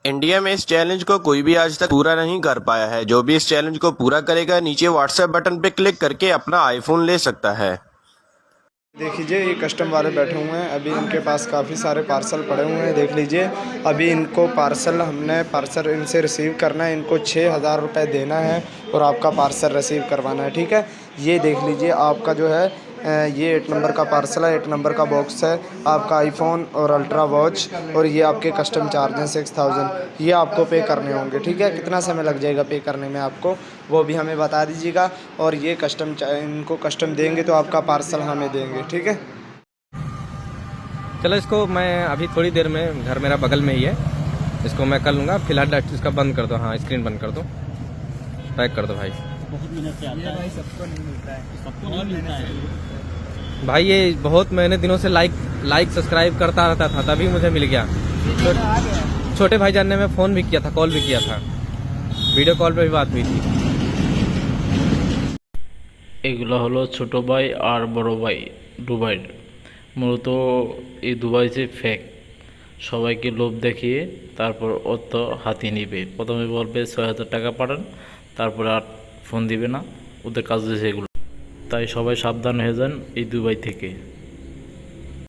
India में इस challenge को कोई भी आज तक पूरा नहीं कर पाया है। जो भी इस चैलेंज को पूरा करेगा नीचे व्हाट्सएप बटन पे क्लिक करके अपना आईफोन ले सकता है। देख लीजिए ये कस्टम वाले बैठे हुए हैं, अभी इनके पास काफ़ी सारे पार्सल पड़े हुए हैं। देख लीजिए अभी इनको हमने पार्सल इनसे रिसीव करना है, इनको 6,000 रुपये देना है और आपका पार्सल रिसीव करवाना है, ठीक है। ये देख लीजिए आपका जो है ये 8 नंबर का पार्सल है, 8 नंबर का बॉक्स है, आपका आईफोन और अल्ट्रा वॉच, और ये आपके कस्टम चार्ज हैं 6,000, ये आपको पे करने होंगे, ठीक है। कितना समय लग जाएगा पे करने में आपको, वो भी हमें बता दीजिएगा। और ये इनको कस्टम देंगे तो आपका पार्सल हमें देंगे, ठीक है। चलो इसको मैं अभी थोड़ी देर में, घर मेरा बगल में ही है, इसको मैं कर लूँगा। फिलहाल इसका बंद कर दो, हाँ स्क्रीन बंद कर दो, पैक कर दो भाई। बहुत मेहनत से आता है भाई, सबको नहीं मिलता है, सबको नहीं मिलता है भाई। ये बहुत मैंने दिनों से लाइक सब्सक्राइब करता रहता था, तभी मुझे मिल गया। छोटे भाईजान ने मैं फ़ोन भी किया था, कॉल भी किया था, वीडियो कॉल पे भी बात हुई थी। এগুলো হলো ছোট ভাই আর বড় ভাই দুবাইয়ের। মূলত এই দুবাই যে ফেক, সবাইকে লোভ দেখিয়ে তারপর অর্থ হাতিয়ে নিবে। প্রথমে বলবে 6,000 টাকা পাঠান, তারপরে আর ফোন দিবে না। ওদের কাজ হচ্ছে এগুলো। তাই সবাই সাবধান হয়ে যান এই দুবাই থেকে।